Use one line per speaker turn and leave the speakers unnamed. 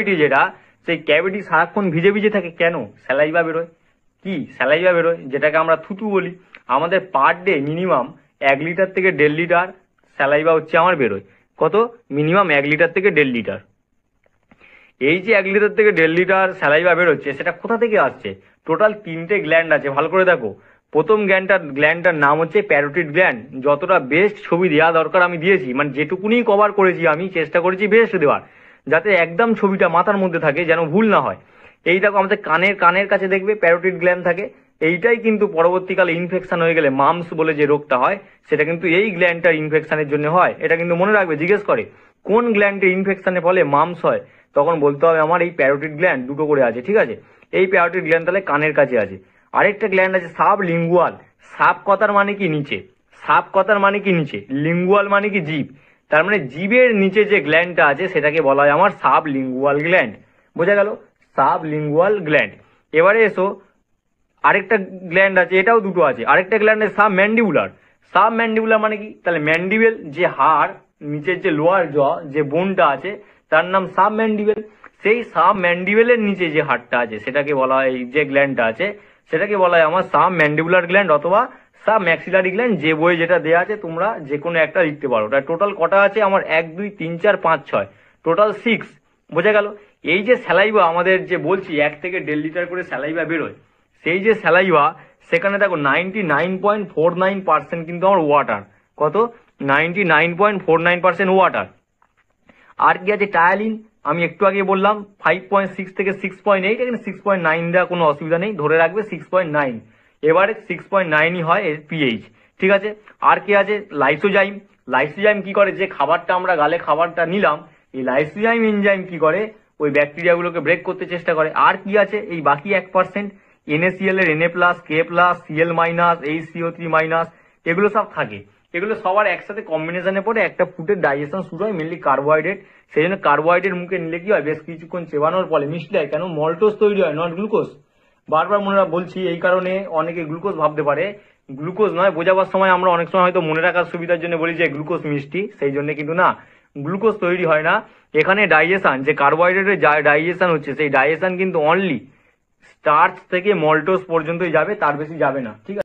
Cavity যেটা, সেই cavity সারাক্ষণ ভিজে ভিজে থাকে কেন? স্যালাইভা বেরোয়। কি স্যালাইভা বেরোয়, যেটাকে আমরা থুতু বলি। আমাদের পার ডে মিনিমাম 1 লিটার থেকে 1.5 লিটার স্যালাইভা হচ্ছে আমার বেরোয়। কত? মিনিমাম 1 লিটার থেকে 1.5 লিটার। এই যে 1 লিটার থেকে 1.5 লিটার স্যালাইভা বেরোচ্ছে, সেটা কোথা থেকে আসছে? টোটাল 3টে গ্ল্যান্ড আছে, ভালো করে দেখো। প্রথম গ্ল্যান্ডটার নাম হচ্ছে প্যারোটিড গ্ল্যান্ড। যতটা বেস্ট ছবি দেওয়া দরকার আমি দিয়েছি, মানে যেটুকুনি কভার করেছি আমি চেষ্টা করেছি বেস্ট দেওয়ার, যাতে একদম ছবিটা মাথার মধ্যে থাকে, যেন ভুল না হয়। এই দেখো, আমাদের কানের কাছে দেখবে প্যারোটিড গ্ল্যান্ড থাকে। এইটাই কিন্তু পরবর্তীকালে ইনফেকশন হয়ে গেলে মামস বলে যে রোগটা হয়, সেটা কিন্তু এই গ্ল্যান্ডটার ইনফেকশনের জন্য হয়। এটা কিন্তু মনে রাখবে, জিজ্ঞেস করে কোন গ্ল্যান্ডের ইনফেকশনের ফলে মামস হয়, তখন বলতে হবে আমার এই প্যারোটিড গ্ল্যান্ড দুটো করে আছে, ঠিক আছে? এই প্যারোটিড গ্ল্যান্ড তাহলে কানের কাছে আছে। আরেকটা গ্ল্যান্ড আছে সাবলিঙ্গুয়াল। সাব কথার মানে কি? নিচে। সাব কথার মানে কি? নিচে। লিঙ্গুয়াল মানে কি? জিভ। তার মানে জিভের নিচে যে গ্ল্যান্ডটা আছে সেটাকে বলা হয় আমার সাবলিঙ্গুয়াল গ্ল্যান্ড। বোঝা গেল? Sublingual gland. এবারে এসো, আরেকটা গ্ল্যান্ড আছে, এটাও দুটো আছে। আরেকটা গ্ল্যান্ড আছে সাবম্যান্ডিবুলার। সাবম্যান্ডিবুলার মানে কি? তাহলে ম্যান্ডিবেল যে হাড়, নিচের যে লোয়ার জ যে বোনটা আছে, তার নাম সাবম্যান্ডিবেল। সেই সাবম্যান্ডিবেলের নিচে যে হাড়টা আছে সেটাকে বলা হয়, যে গ্ল্যান্ডটা আছে সেটাকে বলা হয় আমার সাবম্যান্ডিবুলার গ্ল্যান্ড অথবা সাবম্যাক্সিলারি গ্ল্যান্ড। যে বই যেটা দেওয়া আছে তোমরা যে কোনো একটা লিখতে পারো। তার টোটাল কটা আছে আমার? 1 2 3 4 5 6, টোটাল 6। বোঝা গেল? এই যে স্যালাইভা আমাদের যে বলছি 1 থেকে 1.5 লিটার করে স্যালাইভা বেরোয়, সেই যে স্যালাইভা, সেখানে দেখো 99.49% কিন্তু আমার ওয়াটার। কত? 99.49% ওয়াটার। আর কি আছে? টায়ালিন। আমি একটু আগে বললাম 5.6 থেকে 6.8, এখানে 6.9 দেওয়া কোনো অসুবিধা নেই, ধরে রাখবে 6.9। এবারে 6.9ই হয় এর পিএইচ, ঠিক আছে? আর কি আছে? লাইসোজাইম। লাইসোজাইম কি করে? যে খাবারটা আমরা গালে খাবারটা নিলাম, এই লাইসোজাইম এনজাইম কি করে? ওই ব্যাকটেরিয়াগুলোকে ব্রেক করতে চেষ্টা করে। আর কি আছে? এই বাকি 1%, NaCl এর Na+, K+, Cl-, HCO3-, এগুলো সব থাকে। এগুলো সবার একসাথে কম্বিনেশনে পড়ে একটা ফুডের ডাইজেশন শুরু হয়, মেনলি কার্বোহাইড্রেট। সেই জন্য কার্বোহাইড্রেট মুখে নিলে কি হয়? বেশ কিছুক্ষণ চেবানোর ফলে মিষ্টি হয়। কেন? মল্টোজ তৈরি হয়, নট গ্লুকোজ। বারবার মনে বলছি, এই কারণে অনেকে গ্লুকোজ ভাবতে পারে, গ্লুকোজ নয়। বোঝাবার সময় আমরা অনেক সময় হয়তো মনে রাখার সুবিধার জন্য বলি যে গ্লুকোজ মিষ্টি, সেই জন্য কিন্তু না, গ্লুকোজ তৈরি হয় না। এখানে ডাইজেশন, যে কার্বোহাইড্রেটের ডাইজেশন হচ্ছে, সেই ডাইজেশন কিন্তু অনলি স্টার্চ থেকে মল্টোজ পর্যন্তই যাবে, তার বেশি যাবে না, ঠিক আছে?